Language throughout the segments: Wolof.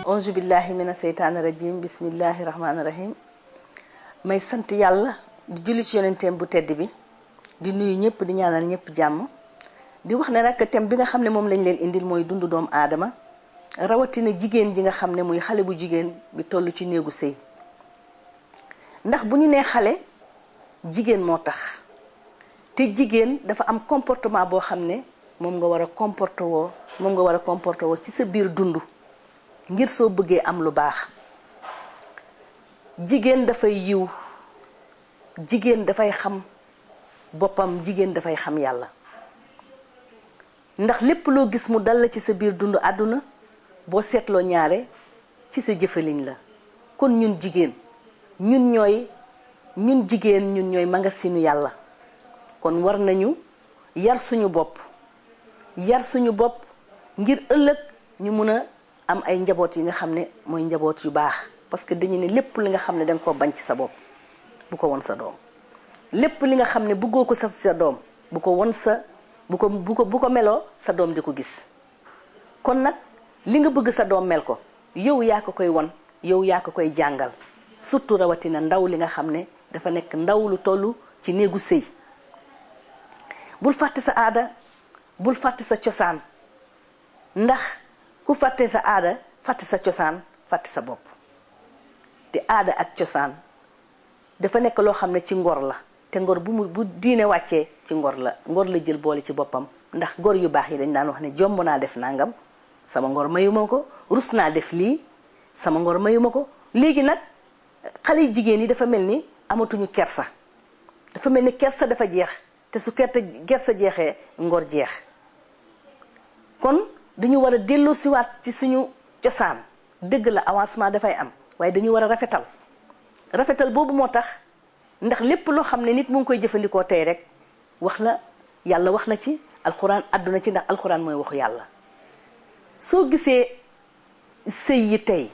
auzu billahi mina seytaani rajim bismillahi rahmaani rahim may sant yàlla di julli ci yonenteem bu tedd bi di nuyu ñëpp di ñaanal ñëpp jàmm di wax ne nag thème bi nga xam ne moom lañ leen indil mooy dundu doomu aadama rawatina jigéen ji nga xam ne muy xale bu jigéen bi toll ci néegu sëy ndax bu ñu nee xale jigéen moo tax te jigéen dafa am comportement boo xam ne moom nga war a comporter woo ci sa biir dund ngir soo bëggee am lu baax jigéen dafay yiw jigéen dafay xam boppam jigéen dafay xam yàlla ndax lépp loo gis mu dal la ci sa biir dund àdduna boo seetloo ñaare ci sa jëfalin la kon ñun jigéen ñun ñooy magasinu yàlla kon war nañu yar suñu bopp ngir ëllëg ñu mun a am ay njaboot yi nga xam ne mooy njaboot yu baax parce que dañu ne lépp li nga xam ne danga ko bañ ci sa bopp bu ko won sa doom lépp li nga xam ne bëggoo ko sa doom bu ko won sa bu ko meloo sa doom di ko gis kon nag li nga bëgg sa doom mel ko yow yaa ko koy won yow yaa ko koy jàngal surtout rawatina ndaw li nga xam ne dafa nekk ndaw lu tollu ci néegu sëy bul fàtte sa aada bul fàtte sa cosaan ndax ku fàtte sa aada fàtte sa cosaan fàtte sa bopp te aada ak cosaan dafa nekk loo xam ne ci ngor la te ngor bu diine wàccee ci ngor la jël boole ci boppam ndax gor yu baax yi dañ daan wax ne jomb naa def nangam sama ngor mayuma ko rus naa def lii sama ngor mayuma ko léegi nag xale jigéen yi dafa mel ni amatuñu kersa dafa mel ni kersa dafa jeex te su kersa jeexee ngor jeex kon dañu war a delloo siwaat ci suñu cosaan dëgg la avancement dafay am waaye dañu war a rafetal boobu moo tax ndax lépp loo xam ne nit mu ngi koy jëfandikoo tey rek yàlla wax na ci alxuraan àdduna ci ndax alxuraan mooy waxu yàlla soo gisee sëy yi tey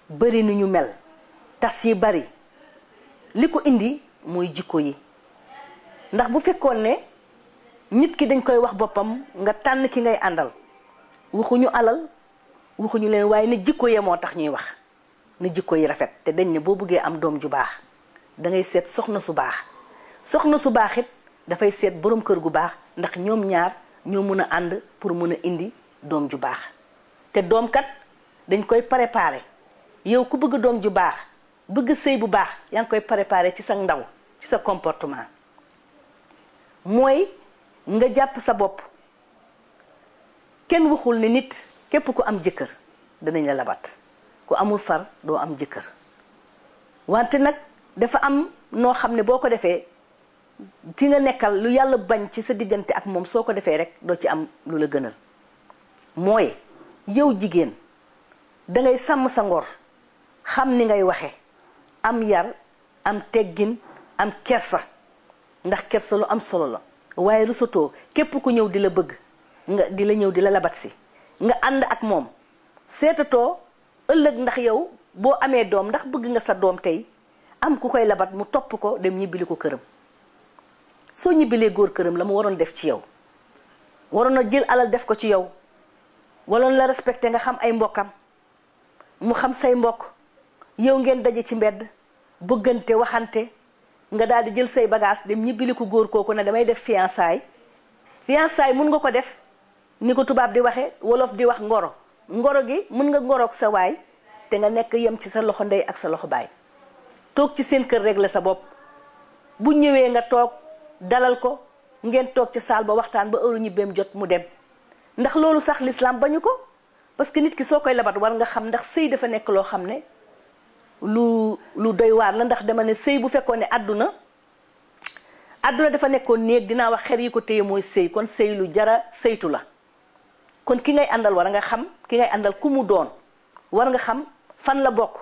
bari nu ñu mel tas yi bari li ko indi mooy jikko yi ndax bu fekkoon ne nit ki dañ koy wax boppam nga tànn ki ngay àndal waxuñu alal waxuñu leen waaye ne jikko yee moo tax ñuy wax na jikko yi rafet te dañ ne boo bëggee am doom ju baax dangay seet soxna su baax it dafay seet borom kër gu baax ndax ñoom ñaar ñoo mën a ànd pour mën a indi doom ju baax te doom kat dañ koy préparer yow ku bëgg doom ju baax bëgg sëy bu baax yaa ngi koy préparer ci sa ndaw ci sa comportement mooy nga jàpp sa bopp kenn waxul ne nit képp ku am jëkkër danañ la labat ku amul far doo am jëkkër wante nag dafa am noo xam ne boo ko defee ki nga nekkal lu yàlla bañ ci sa diggante ak moom soo ko defee rek doo ci am lu la gënal mooy yow jigéen dangay sàmm sa ngor xam ni ngay waxe am yar am teggin am kersa ndax kersa lu am solo la waaye rusatoo képp ku ñëw di la bëgg nga di la ñëw di la labat si nga ànd ak moom seetatoo ëllëg ndax yow boo amee doom ndax bëgg nga sa doom tey am ku koy labat mu topp ko dem ñibbili ko këram soo ñibbilee góor këram la mu waroon def ci yow waroon na jël alal def ko ci yow waroon la respecté nga xam ay mbokkam mu xam say mbokk yow ngeen daje ci mbedd bëggante waxante nga daal di jël say bagage dem ñibbili ko góor kooku ne damay def fiançailles mun nga ko def ni ko tubaab di waxe wolof di wax ngoro gi mun nga ngoroog sa waay te nga nekk yem ci sa loxo ndey ak sa loxo baay toog ci seen kër régler sa bopp bu ñëwee nga toog dalal ko ngeen toog ci saal ba waxtaan ba heure ñibbeem jot mu dem ndax loolu sax l'islam bañu ko parce que nit ki soo koy labat war nga xam ndax sëy dafa nekk loo xam ne lu doy waar la ndax dama ne sëy bu fekkoon ne àdduna dafa nekkoon néeg dinaa wax xer yi ko téye mooy sëy kon sëy lu jara sëytu la kon ki ngay àndal war nga xam ki ngay àndal ku mu doon war nga xam fan la bokk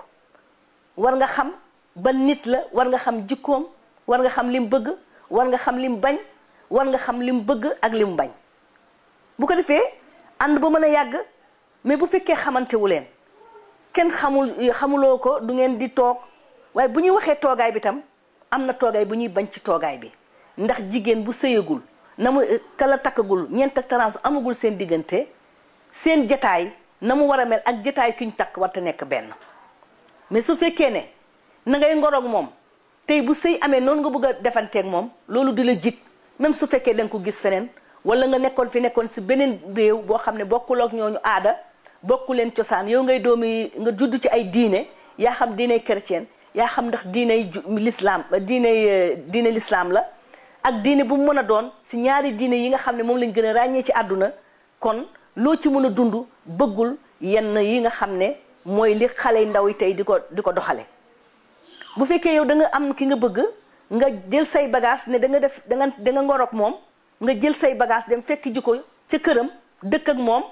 war nga xam ban nit la war nga xam jikkoom war nga xam lim bëgg war nga xam lim bañ war nga xam lim bëgg ak lim bañ bu ko defee ànd ba mën a yàgg mais bu fekkee xamantewu leen kenn xamuloo ko du ngeen di toog waaye bu ñuy waxee toogaay bi tam am na toogaay bu ñuy bañ ci toogaay bi ndax jigéen bu sëyagul na mu kala takkagul ñeent ak taraas amagul seen diggante seen jataay na mu war a mel ak jotaay ki ñu takk war te nekk benn. mais su fekkee ne na ngay ngoroog moom tey bu sëy amee noonu nga bëgg a defanteeg moom loolu di la jig même su fekkee da nga ko gis feneen wala nga nekkoon si beneen réew boo xam ne bokkul ak ñooñu aada bokku leen cosaan yow ngay doomi nga judd ci ay diine yaa xam diiney chrétien yaa xam ndax diiney l'islam la ak diine bu mu mën a doon si ñaari diine yi nga xam ne moom lañ gën a ràññee ci àdduna kon loo ci mën a dund bëggul yenn yi nga xam ne mooy li xale ndaw yi tey di ko doxale bu fekkee yow da nga am ki nga bëgg nga jël say bagage ne da nga ngoroog moom nga jël say bagage dem fekk ji ko ca këram dëkk ak moom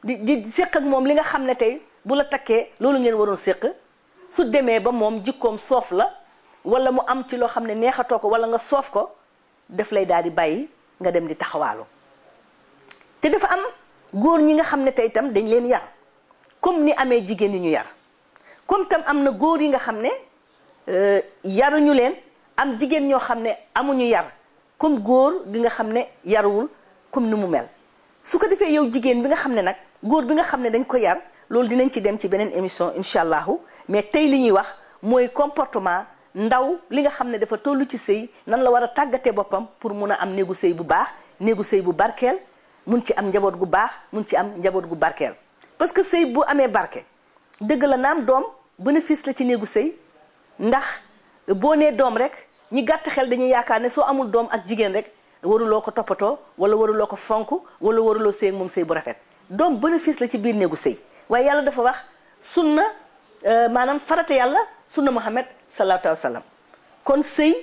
di séq ak moom li nga xam ne tey bu la takkee loolu ngeen waroon séq su demee ba moom jikkoom soof la wala mu am ci loo xam ne neexatoo ko wala nga soof ko def lay daal di bàyyi nga dem di taxawaalu te dafa am góor ñi nga xam ne tey itam dañ leen yar comme ni amee jigéen ñi ñu yar comme tam am na góor yi nga xam ne yaruñu leen am jigéen ñoo xam ne amuñu yar comme góor gi nga xam ne yaruwul comme ni mu mel su ko defee yow jigéen bi nga xam ne nag góor bi nga xam ne dañ ko yar loolu dinañ ci dem ci beneen émission incha allahu mais tey li ñuy wax mooy comportement ndaw li nga xam ne dafa tollu ci sëy nan la war a tàggatee boppam pour mun a am néegu sëy bu baax néegu sëy bu barkeel mun ci am njaboot gu baax mun ci am njaboot gu barkeel parce que sëy bu amee barke dëgg la naam doom bénéfice la ci néegu sëy ndax boo nee doom rek ñi gàtt xel dañuy yaakaar ne soo amul doom ak jigéen rek waruloo ko toppatoo wala waruloo ko fonk wala waruloo sëy ak moom sëy bu rafet doom bénéfice la ci biir néegu sëy waaye yàlla dafa wax sunna maanaam farata yàlla sunna Muhammad sallallahu alayhi wa sallam kon sëy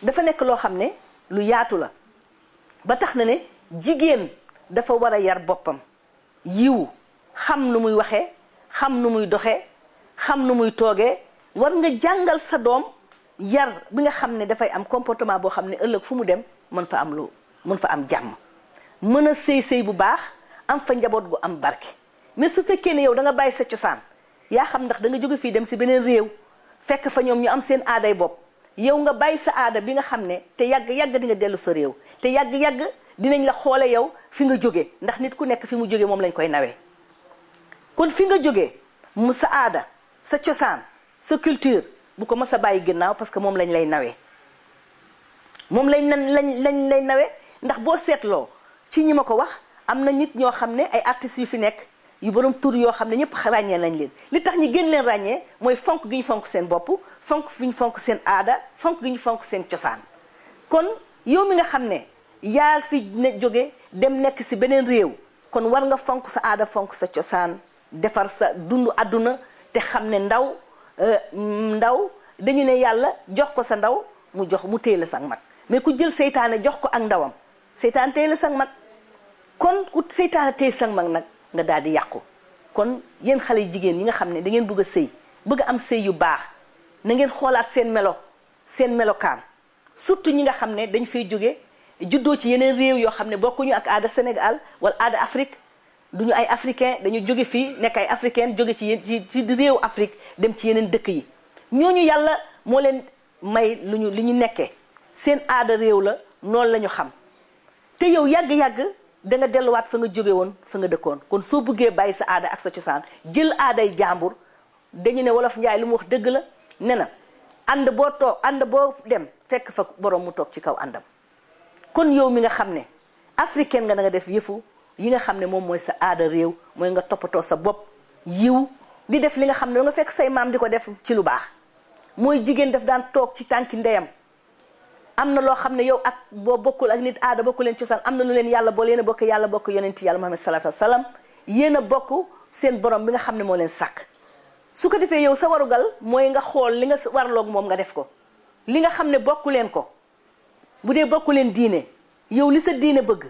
dafa nekk loo xam ne lu yaatu la ba tax na ne jigéen dafa war a yar boppam yiw xam nu muy waxee xam nu muy doxee xam nu muy toogee war nga jàngal sa doom yar bi nga xam ne dafay am comportement boo xam ne ëllëg fu mu dem mën fa am jàmm mën a sëy bu baax am fa njaboot gu am barke mais su fekkee ne yow da nga bàyyi sa cosaan yaa xam ndax da nga jóge fii dem si beneen réew fekk fa ñoom ñu am seen aaday bopp yow nga bàyyi sa aada bi nga xam ne te yàgg di nga dellu sa réew te yàgg dinañ la xoole yow fi nga jóge ndax nit ku nekk fi mu jóge moom lañ koy nawee kon fi nga jóge mu sa aada sa cosaan sa culture bu ko mës a bàyyi ginnaaw parce que moom lañ lay nawee moom lañ lay nawee ndax boo seetloo ci ñi ma ko wax am na nit ñoo xam ne ay artistes yu fi nekk yu borom tur yoo xam ne ñëpp ràññee nañ leen li tax ñu gën leen ràññee mooy fonk gi ñu fonk seen bopp fonk gi ñu fonk seen aada fonk gi ñu fonk seen cosaan kon yow mi nga xam ne yaa fi ne jóge dem nekk si beneen réew kon war nga fonk sa aada fonk sa cosaan defar sa dundu àdduna te xam ne ndaw dañu ne yàlla jox ko sa ndaw mu téye la sa mag mais ku jël seytaane jox ko ak ndawam seytaane téye la sa mag kon ku seytaane téye sa mag nag nga daal di yàqu kon yéen xale yu jigéen ñi nga xam ne da ngeen bëgg a sëy bëgg a am sëy yu baax na ngeen xoolaat seen melokaan surtout ñi nga xam ne dañ fay jóge juddoo ci yeneen réew yoo xam ne bokkuñu ak aada Sénégal wala aada Afrique duñu ay africain dañu jóge fii nekk ay africaine jóge ci réew Afrique dem ci yeneen dëkk yi ñooñu yàlla moo leen may li ñu nekkee seen aada réew la noonu la ñu xam te yow yàgg-yàgg da nga delluwaat fa nga jóge woon fa nga dëkkoon kon soo bëggee bàyyi sa aada ak sa cosaan jël aaday jàmbur dañu ne wolof njaay lu mu wax dëgg la ne na ànd boo dem fekk fa borom mu toog ci kaw àndam kon yow mi nga xam ne africaine nga da nga def yëfu yi nga xam ne moom mooy sa aada réew mooy nga toppatoo sa bopp yiw di def li nga xam ne nga fekk say maam di ko def ci lu baax mooy jigéen daf daan toog ci tànki ndeyam am na loo xam ne yow ak boo bokkul ak nit aada bokku leen cosaan am na lu leen yàlla boole yéen a bokk yàlla bokk yonent yàlla Muhammad sallallahu alayhi wa sallam yéen a bokk seen borom bi nga xam ne moo leen sàkk su ko defee yow sa warugal mooy nga xool li nga warloog moom nga def ko li nga xam ne bokku leen ko bu dee bokku leen diine yow li sa diine bëgg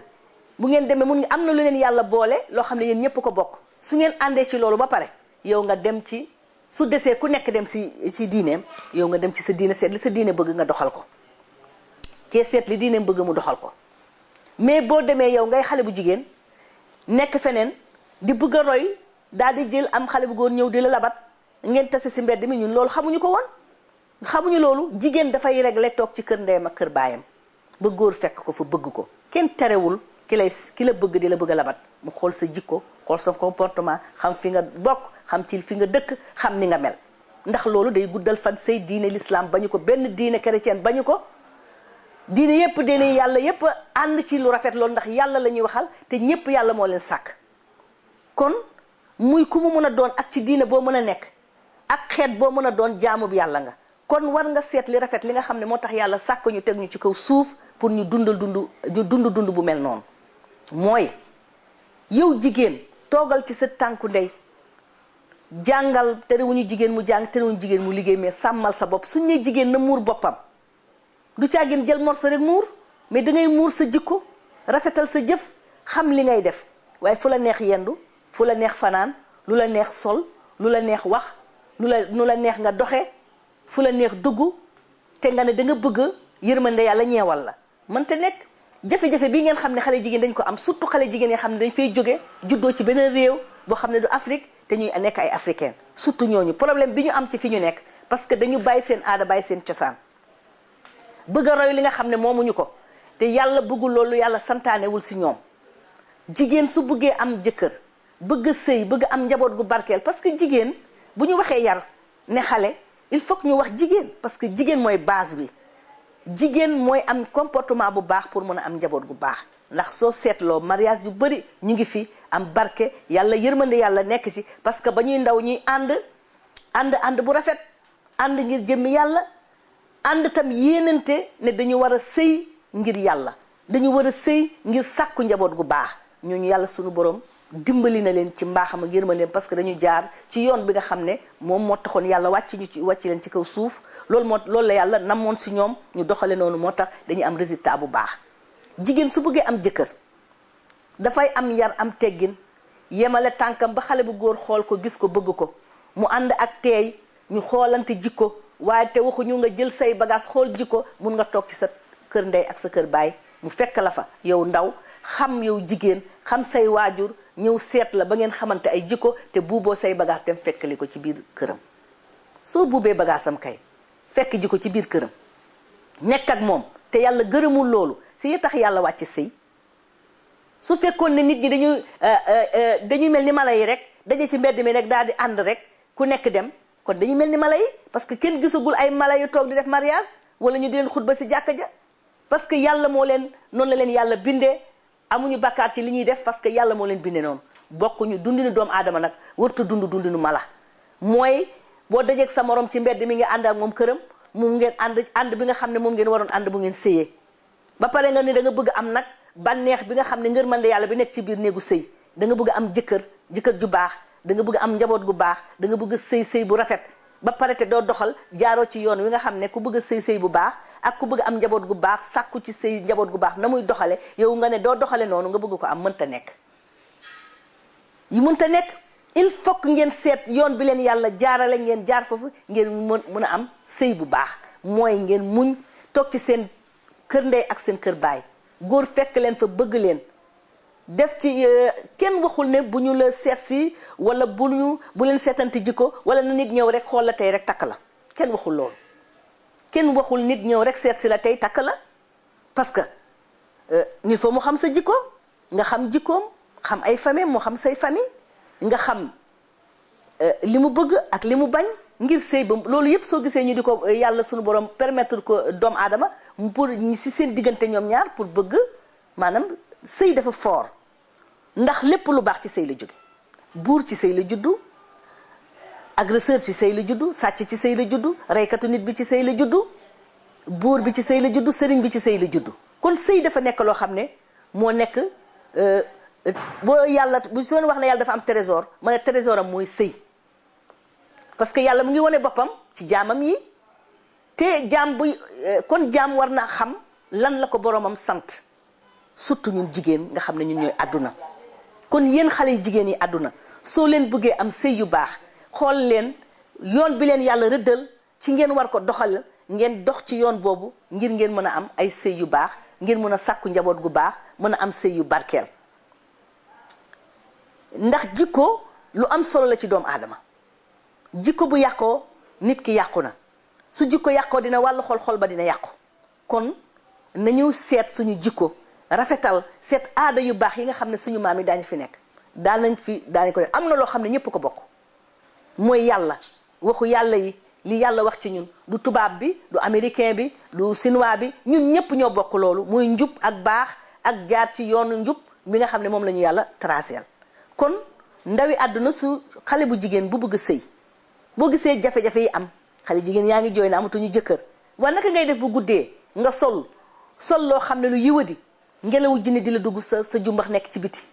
bu ngeen demee mun nga am na lu leen yàlla boole loo xam ne yéen ñëpp ko bokk su ngeen àndee ci loolu ba pare yow nga dem ci su desee ku nekk dem ci diineem yow nga dem ci sa diine seet li sa diine bëgg nga doxal ko kee seet li diineem bëgg mu doxal ko mais boo demee yow ngay xale bu jigéen nekk feneen di bëgg a roy daal di jël am xale bu góor ñëw di la labat ngeen tase si mbedd mi ñun loolu xamuñu ko woon xamuñu loolu jigéen dafay réglé toog ci kër ndeyam ak kër baayam ba góor fekk ko fa bëgg ko kenn terewul ki la bëgg di la bëgg a labat mu xool sa jikko xool sa comportement xam fi nga bokk xam ci fi nga dëkk xam ni nga mel ndax loolu day guddal fan sëy diine l'islam bañu ko benn diine chrétienne bañu ko diine yépp diine yàlla yépp ànd ci lu rafet loolu ndax yàlla la ñuy waxal te ñépp yàlla moo leen sàkk kon muy ku mu mën a doon ak ci diine boo mën a nekk ak xeet boo mën a doon jaamu bi yàlla nga kon war nga seet li rafet li nga xam ne moo tax yàlla sàkk ñu teg ñu ci kaw suuf pour ñu dund bu mel noonu mooy yow jigéen toogal ci sa tànku ndey jàngal terewuñu jigéen mu jàng terewuñu jigéen mu liggéey mais sàmmal sa bopp suñ ne jigéen na muur boppam du caagin jël morso rek muur mais dangay muur sa jikko rafetal sa jëf xam li ngay def waaye fu la neex yendu fu la neex fanaan lu la neex sol lu la neex wax nu la neex nga doxe fu la neex dugg te nga ne da nga bëgg yërmande yàlla ñeewal la mënta nekk jafe-jafe bii ngeen xam ne xale jigéen dañ ko am surtout xale jigéen yi xam ne dañ fay jóge juddoo ci beneen réew boo xam ne du Afrique te ñuy nekk ay africain surtout ñooñu problème bi ñu am ci fi ñu nekk parce que dañu bàyyi seen aada bàyyi seen cosaan bëgg a roy li nga xam ne moomuñu ko te yàlla bëggul loolu yàlla santaanewul si ñoom jigéen su bëggee am jëkkër bëgg sëy bëgg am njaboot gu barkeel parce que jigéen bu ñu waxee yar ne xale il faut que ñu wax jigéen parce que jigéen mooy base bi jigéen mooy am comportement bu baax pour mën a am njaboot gu baax ndax soo seetloo mariage yu bari ñu ngi fi am barke yàlla yërmande yàlla nekk ci parce que ba ñuy ndaw ñuy ànd bu rafet ànd ngir jëmmi yàlla ànd tam yéenante ne dañu war a sëy ngir yàlla dañu war a sëy ngir sàkku njaboot gu baax ñooñu yàlla sunu borom dimbali na leen ci mbaaxam ak yërmandeem parce que dañu jaar ci yoon bi nga xam ne moom moo taxoon yàlla wàcc leen ci kaw suuf loolu la yàlla namoon si ñoom ñu doxale noonu moo tax dañuy am résultat bu baax jigéen su bëggee am jëkkër dafay am yar am teggin yemale tànkam ba xale bu góor xool ko gis ko bëgg ko mu ànd ak teey ñu xoolante jikko waaye te waxuñu nga jël say bagage xool jikko mun nga toog ci sa kër ndey ak sa kër baay mu fekk la fa yow ndaw xam yow jigéen xam say waajur ñëw seet la ba ngeen xamante ay jikko te buuboo say bagage dem fekkali ko ci biir këram soo buubee bagaasam kay fekk ji ko ci biir këram nekk ak moom te yàlla gërëmul loolu si yi tax yàlla wàcc sëy su fekkoon ne nit ñi dañuy mel ni mala yi rek daje ci mbedd mi rek daal di ànd rek ku nekk dem kon dañuy mel ni mala yi parce que kenn gisagul ay mala yu toog di def mariage wala ñu di leen xutba si jàkka ja parce que yàlla moo leen noonu la leen yàlla bindee amuñu bakkaar ci li ñuy def parce que yàlla moo leen bindee noonu bokkuñu dundinu doomu aadama nag warta dundinu mala mooy boo dajeeg sa morom ci mbedd mi nga ànd ak moom këram moom ngeen ànd bi nga xam ne moom ngeen waroon ànd bu ngeen sëyee ba pare nga ne da nga bëgg am nag bànneex bi nga xam ne ngërmande yàlla bi nekk ci biir néegu sëy da nga bëgg am jëkkër ju baax da nga bëgg am njaboot gu baax da nga bëgg sëy bu rafet ba pare te doo doxal jaaroo ci yoon wi nga xam ne ku bëgg a sëy bu baax ak ku bëgg am njaboot gu baax sàkku ci sëy njaboot gu baax na muy doxale yow nga ne doo doxale noonu nga bëgg ko am mënta nekk il faut que ngeen seet yoon bi leen yàlla jaarale ngeen jaar foofu ngeen mën a am sëy bu baax mooy ngeen muñ toog ci seen kër ndey ak seen kër baay góor fekk leen fa bëgg leen def ci kenn waxul ne bu ñu la seet si wala bu leen seetanti jikko wala na nit ñëw rek xool la tey rek takk la kenn waxul loolu kenn waxul nit ñëw rek seet si la tey takk la parce que nit fa mu xam sa jikko nga xam jikkoom xam ay famille moo xam say famille nga xam li mu bëgg ak li mu bañ ngir sëy ba loolu yëpp soo gisee ñu di ko yàlla suñu borom permettre ko doomu aadama pour si seen diggante ñoom ñaar pour bëgg maanaam sëy dafa fort ndax lépp lu baax ci sëy la jóge buur ci sëy la juddu agresseur ci sëy la juddu sàcc ci sëy la juddu reykatu nit bi ci sëy la juddu buur bi ci sëy la juddu sëriñ bi ci sëy la juddu kon sëy dafa nekk loo xam ne moo nekk boo yàlla bu soo wax ne yàlla dafa am trésor ma ne trésor am mooy sëy parce que yàlla mu ngi wane boppam ci jaamam yi te jaam bu kon jaam war na xam lan la ko boromam sant surtout ñun jigéen nga xam ne ñun ñooy àdduna kon yéen xale yu jigéen yi àdduna soo leen bëggee am sëy yu baax xool leen yoon bi leen yàlla rëddal ci ngeen war ko doxal ngeen dox ci yoon boobu ngir ngeen mën a am ay sëy yu baax ngeen mën a sàkku njaboot gu baax mën a am sëy yu barkeel ndax jikko lu am solo la ci doomu aadama jikko bu yàqoo nit ki yàqu na su jikko yàqoo dina wàllu xol ba dina yàqu kon nañu seet suñu jikko rafetal seet aada yu baax yi nga xam ne suñu maam yi daañu fi nekk daañu ko def am na loo xam ne ñëpp ko bokk mooy yàlla waxu yàlla yi li yàlla wax ci ñun du tubaab bi du américain bi du chinois bi ñun ñëpp ñoo bokk loolu muy njub ak baax ak jaar ci yoonu njub bi nga xam ne moom la ñu yàlla tracé kon ndawi àdduna su xale bu jigéen bu bëgg a sëy boo gisee jafe-jafe yi am xale jigéen yaa ngi jooy na amatuñu jëkkër waaye naka ngay def bu guddee nga sol loo xam ne lu yiwadi ngelawu jinne di la dugg sa jumbax nekk ci biti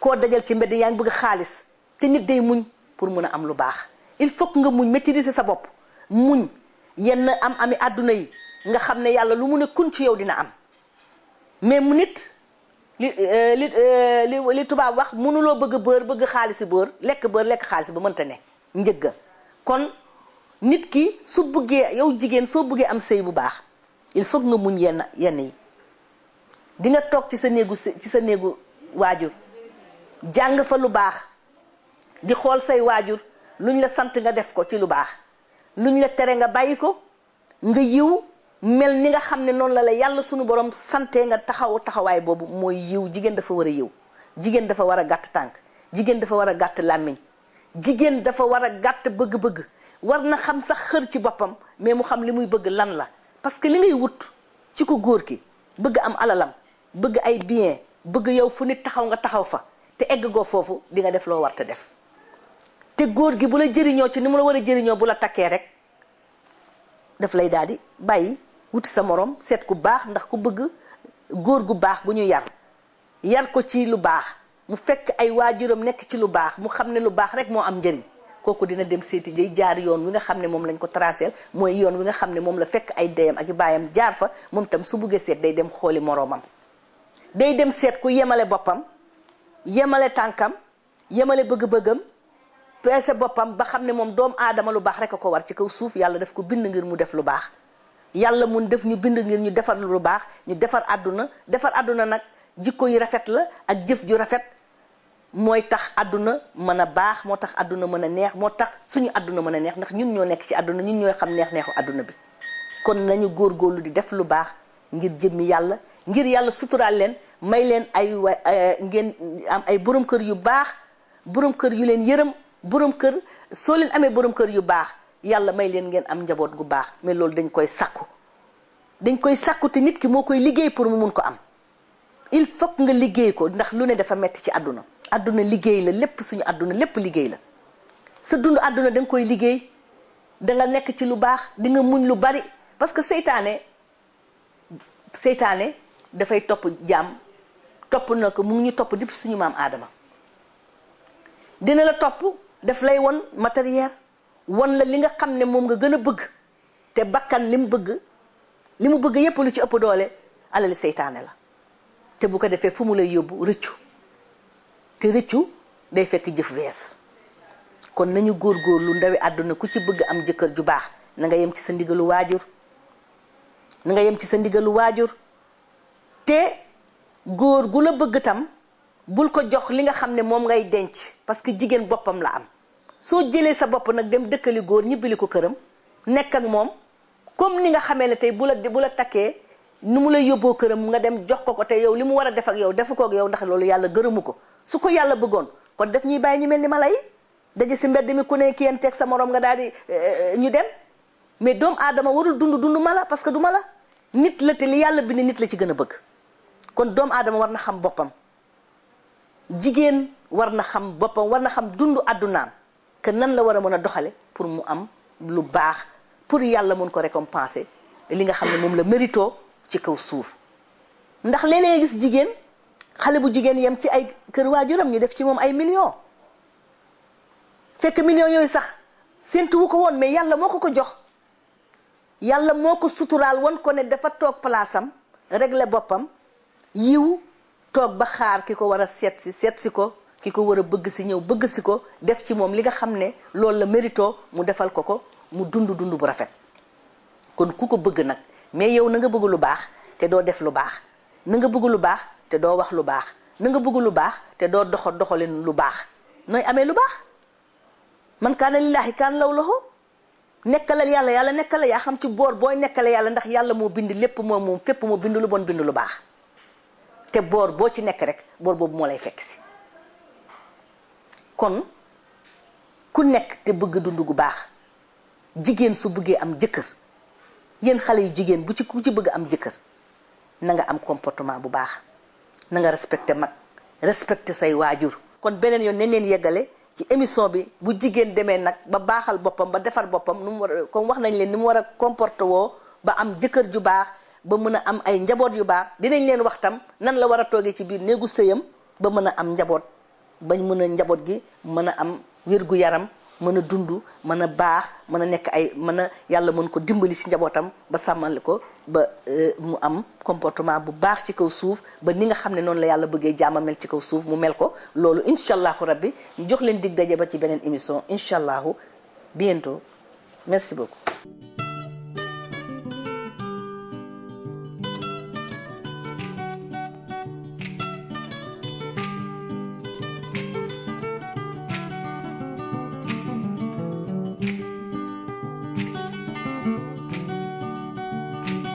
koo dajal ci mbedd yaa ngi bëgg xaalis te nit day muñ pour mën a am lu baax il faut que nga muñ maîtriser sa bopp muñ yenn ami àdduna yi nga xam ne yàlla lu mu ne kun ci yow dina am mais mu nit li tubaab wax mënuloo bëgg bëgg xaalisi bër lekk xaalis ba mënta ne njëgga kon nit ki su bëggee yow jigéen soo bëggee am sëy bu baax il faut que nga muñ yenn yi di nga toog ci sa néegu waajur jàng fa lu baax di xool say waajur luñ la sant nga def ko ci lu baax luñ la tere nga bàyyi ko nga yiw mel ni nga xam ne noonu la yàlla sunu borom sante nga taxawaay boobu mooy yiw jigéen dafa war a yiw jigéen dafa war a gàtt tànk jigéen dafa war a gàtt làmmiñ jigéen dafa war a gàtt bëgg-bëgg war na xam sax xër ci boppam mais mu xam li muy bëgg lan la parce que li ngay wut ci ko góor ki bëgg am alalam bëgg ay bien bëgg yow fu nit taxaw nga taxaw fa te egg goo foofu di nga def loo war te def te góor gi bu la jëriñoo ci ni mu la war a jëriñoo bu la takkee rek daf lay daal di bàyyi wuti sa morom seet ku baax ndax ku bëgg góor gu baax bu ñu yar ko ci lu baax mu fekk ay waajuram nekk ci lu baax mu xam ne lu baax rek moo am njëriñ kooku dina dem seeti day jaar yoon wi nga xam ne moom lañ ko tracé mooy yoon wi nga xam ne moom la fekk ay deyam ak i baayam jaar fa moom tam su buggee seet day dem xooli moroomam day dem seet ku yemale boppam yemale tànkam yemale bëgg-bëggam peese boppam ba xam ne moom doomu aadama lu baax rek a ko war ci kaw suuf yàlla daf ko bind ngir mu def lu baax yàlla mun def ñu bind ngir ñu defar lu baax ñu defar àdduna nag jikko yu rafet la ak jëf ju rafet mooy tax àdduna mën a baax moo tax àdduna mën a neex moo tax suñu àdduna mën a neex ndax ñun ñoo nekk ci àdduna ñun ñooy xam neex-neexu àdduna bi kon nañu góorgóorlu di def lu baax ngir jëmmi yàlla ngir yàlla suturaal leen may leen ngeen am ay borom kër yu baax borom kër yu leen yërëm borom kër soo leen amee borom kër yu baax yàlla may leen ngeen am njaboot gu baax mais loolu dañ koy sakku te nit ki moo koy liggéey pour mu mun ko am il faut nga liggéey ko ndax lu ne dafa metti ci àdduna liggéey la lépp suñu àdduna lépp liggéey la sa dund àdduna da nga koy liggéey danga nekk ci lu baax di nga muñ lu bari parce que seytaane dafay topp jaam topp na ko mu ngi ñu topp depuis suñu maam aadama dina la topp daf lay won matériel won la li nga xam ne moom nga gën a bëgg te bakkan li mu bëgg yépp lu ci ëpp doole alali seytaane la te bu ko defee fu mu lay yóbbu rëccu te rëccu day fekk jëf wees kon nañu góorgóorlu ndawi àdduna ku ci bëgg am jëkkër ju baax na nga yem ci sa ndigalu waajur te góor gu la bëgg tam bul ko jox li nga xam ne moom ngay denc parce que jigéen boppam la am soo jëlee sa bopp nag dem dëkkali góor ñibbili ko këram nekk ak moom comme ni nga xamee ne tey bu la takkee nu mu lay yóbboo këram nga dem jox ko te yow li mu war a def ak yow defu ko ak yow ndax loolu yàlla gërëmu ko su ko yàlla bëggoon kon def ñuy bàyyi ñu mel ni mala yi daje si mbedd mi ku ne ki yeen teg sa morom nga daal di ñu dem mais doomu aadama warul dund mala parce que du mala nit la te li yàlla bind nit la ci gën a bëgg kon doomu aadama war na xam boppam jigéen war na xam boppam war na xam dund àddunaam que nan la war a mën a doxale pour mu am lu baax pour yàlla mun ko récompenser li nga xam ne moom la mérito ci kaw suuf ndax léeg-léeg gis jigéen xale bu jigéen yem ci ay kër waajuram ñu def ci moom ay millions fekk millions yooyu sax séntuwu ko woon mais yàlla moo ko jox yàlla moo ko suturaal woon ko ne dafa toog palaasam régler boppam yiw toog ba xaar ki ko war a seet si ko ki ko war a bëgg si ñëw bëgg si ko def ci moom li nga xam ne loolu la mérito mu defal ko mu dund bu rafet kon ku ko bëgg nag mais yow na nga bëgg lu baax te doo def lu baax na nga bëgg lu baax te doo wax lu baax na nga bëgg lu baax te doo doxalin lu baax nooy amee lu baax man kaana lillaahi kaan law lahu nekkalal yàlla nekkal la yaa xam ci boor booy nekkale yàlla ndax yàlla moo bind lépp moom fépp moo bind lu bon bind lu baax te boor boo ci nekk rek boor boobu moo lay fekk si. kon ku nekk te bëgg dund gu baax jigéen su bëggee am jëkkër yéen xale yu jigéen ku ci bëgg am jëkkër na nga am comportement bu baax na nga respecté mag respecté say waajur. kon beneen yoon nañ leen yeggale ci émission bi bu jigéen demee nag ba baaxal boppam ba defar boppam nu mu war a comme wax nañ leen ni mu war a comporté woo ba am jëkkër ju baax ba mën a am ay njaboot yu baax dinañ leen wax tam nan la war a toogee ci biir néegu sëyam ba mën a am njaboot bañ mën a njaboot gi mën a am wérgu yaram mën a dund mën a baax mën a nekk ay mën a yàlla mën ko dimbali ci njabootam ba sàmmal ko ba mu am comportement bu baax ci kaw suuf ba ni nga xam ne noonu la yàlla bëggee jaama mel ci kaw suuf mu mel ko. loolu incha allahu rabbi ñu jox leen dig daje ba ci beneen émission incha allahu bientôt merci beaucoup.